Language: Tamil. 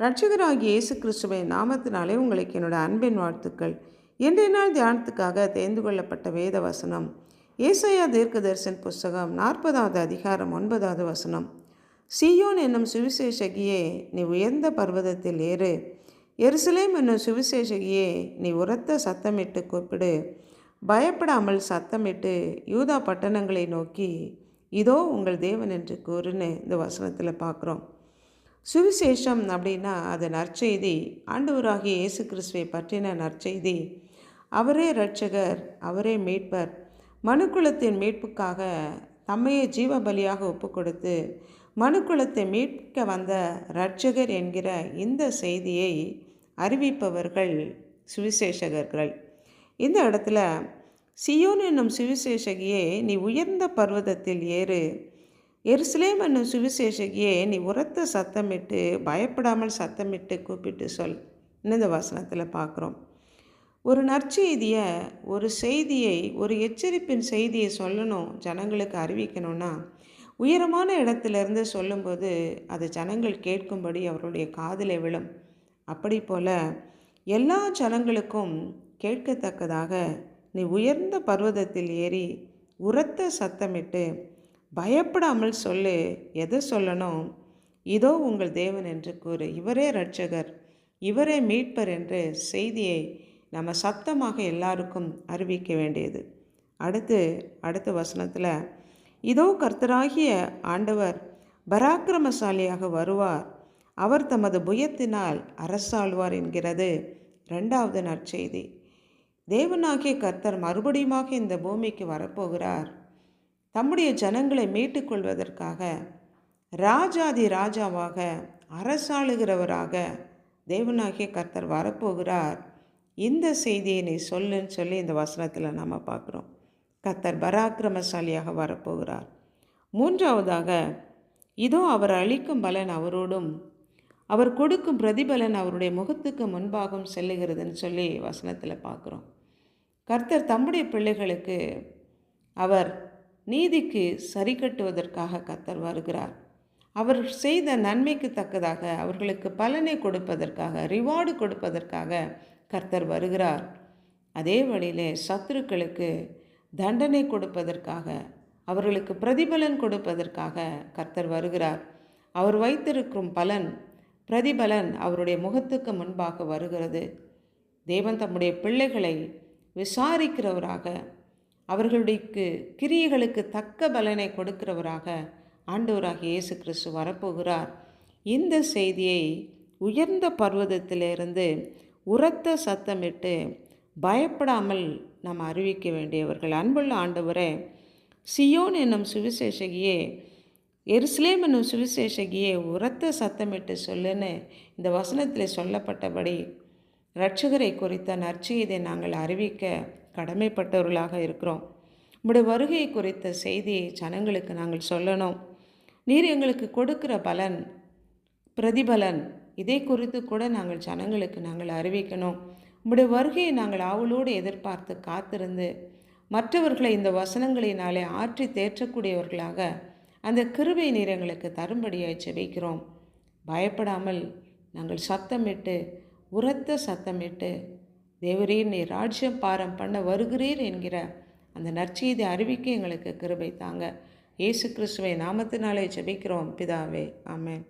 இரட்சகராகிய இயேசு கிறிஸ்துவின் நாமத்தினாலே உங்களுக்கு என்னோட அன்பின் வாழ்த்துக்கள். இன்றைய நாள் தியானத்துக்காக தேர்ந்து கொள்ளப்பட்ட வேத வசனம் ஏசாயா தீர்க்கதரிசன புஸ்தகம் 40வது அதிகாரம் 9வது வசனம். சீயோன் என்னும் சுவிசேஷகியே, நீ உயர்ந்த பர்வதத்தில் ஏறு. எருசலேம் என்னும் சுவிசேஷகியே, நீ உரத்த சத்தமிட்டு கூப்பிடு. பயப்படாமல் சத்தமிட்டு யூதா பட்டணங்களை நோக்கி, இதோ உங்கள் தேவன் என்று கூறுன்னு இந்த வசனத்தில் பார்க்குறோம். சுவிசேஷம் அப்படின்னா அது நற்செய்தி, ஆண்டவராகிய இயேசு கிறிஸ்துவை பற்றின நற்செய்தி. அவரே இரட்சகர், அவரே மீட்பர். மனுக்குலத்தின் மீட்புக்காக தம்மையே ஜீவ பலியாக ஒப்பு கொடுத்து மனுக்குலத்தை மீட்க வந்த இரட்சகர் என்கிற இந்த செய்தியை அறிவிப்பவர்கள் சுவிசேஷகர்கள். இந்த இடத்துல சீயோன் என்னும் சுவிசேஷகியே, நீ உயர்ந்த பர்வதத்தில் ஏறு. எருசலேம் என்னும் சுவிசேஷகியே, நீ உரத்த சத்தமிட்டு பயப்படாமல் சத்தமிட்டு கூப்பிட்டு சொல். இந்த வசனத்தில் பார்க்குறோம். ஒரு நற்செய்தியை, ஒரு செய்தியை, ஒரு எச்சரிப்பின் செய்தியை சொல்லணும், ஜனங்களுக்கு அறிவிக்கணும்னா உயரமான இடத்துலேருந்து சொல்லும்போது அது ஜனங்கள் கேட்கும்படி அவருடைய காதில் விழும். அப்படி போல் எல்லா ஜனங்களுக்கும் கேட்கத்தக்கதாக நீ உயர்ந்த பர்வதத்தில் ஏறி உரத்த சத்தமிட்டு பயப்படாமல் சொல்லு. எதை சொல்லணும்? இதோ உங்கள் தேவன் என்று கூறு. இவரே இரட்சகர், இவரே மீட்பர் என்ற செய்தியை நம்ம சத்தமாக எல்லாருக்கும் அறிவிக்க வேண்டியது. அடுத்த வசனத்தில், இதோ கர்த்தராகிய ஆண்டவர் பராக்கிரமசாலியாக வருவார், அவர் தமது புயத்தினால் அரசாழ்வார் என்கிறது 2வது நற்செய்தி. தேவனாகிய கர்த்தர் மறுபடியுமாக இந்த பூமிக்கு வரப்போகிறார். தம்முடைய ஜனங்களை மீட்டுக்கொள்வதற்காக ராஜாதி ராஜாவாக அரசாளுகிறவராக தேவனாகிய கர்த்தர் வரப்போகிறார். இந்த செய்தியை நீ சொல்லுன்னு சொல்லி இந்த வசனத்தில் நாம் பார்க்குறோம். கர்த்தர் பராக்கிரமசாலியாக வரப்போகிறார். 3வதாக, இதோ அவர் அளிக்கும் பலன் அவரோடும் அவர் கொடுக்கும் பிரதிபலன் அவருடைய முகத்துக்கு முன்பாகவும் செல்லுகிறதுன்னு சொல்லி வசனத்தில் பார்க்குறோம். கர்த்தர் தம்முடைய பிள்ளைகளுக்கு அவர் நீதிக்கு சரி கட்டுவதற்காக கர்த்தர் வருகிறார். அவர் செய்த நன்மைக்கு தக்கதாக அவர்களுக்கு பலனை கொடுப்பதற்காக, ரிவார்டு கொடுப்பதற்காக கர்த்தர் வருகிறார். அதே வழியிலே சத்துருக்களுக்கு தண்டனை கொடுப்பதற்காக, அவர்களுக்கு பிரதிபலன் கொடுப்பதற்காக கர்த்தர் வருகிறார். அவர் வைத்திருக்கும் பலன், பிரதிபலன் அவருடைய முகத்துக்கு முன்பாக வருகிறது. தேவன் தம்முடைய பிள்ளைகளை விசாரிக்கிறவராக, அவர்களுடைய கிரியைகளுக்கு தக்க பலனை கொடுக்கிறவராக ஆண்டவராகிய இயேசு கிறிஸ்து வரப்போகிறார். இந்த செய்தியை உயர்ந்த பர்வதத்திலிருந்து உரத்த சத்தமிட்டு பயப்படாமல் நாம் அறிவிக்க வேண்டியவர்கள். அன்புள்ள ஆண்டவரே, சீயோன் என்னும் சுவிசேஷகியே, எருசலேம் என்னும் சுவிசேஷகியே, உரத்த சத்தமிட்டு சொல்லுன்னு இந்த வசனத்தில் சொல்லப்பட்டபடி இரட்சகரை குறித்த நற்செய்தியை நாங்கள் அறிவிக்க கடமைப்பட்டவர்களாக இருக்கிறோம். உம்முடைய வருகையை குறித்த செய்தியை ஜனங்களுக்கு நாங்கள் சொல்லணும். நீர் எங்களுக்கு கொடுக்கிற பலன், பிரதிபலன், இதை குறித்து கூட நாங்கள் ஜனங்களுக்கு நாங்கள் அறிவிக்கணும். உம்முடைய வருகையை நாங்கள் ஆவலோடு எதிர்பார்த்து காத்திருந்து மற்றவர்களை இந்த வசனங்களினாலே ஆற்றி தேற்றக்கூடியவர்களாக அந்த கிருபை நீர் எங்களுக்கு தரும்படியாய் ஜெபிக்கிறோம். பயப்படாமல் நாங்கள் சத்தமிட்டு, உரத்த சத்தமிட்டு, தேவரீர் நீர் ராஜ்யம் பாரம் பண்ண வருகிறீர் என்கிற அந்த நற்செய்தி அறிவிக்க எங்களுக்கு கிருபை தாங்க. இயேசு கிறிஸ்துவை நாமத்தினாலே ஜெபிக்கிறோம் பிதாவே, ஆமென்.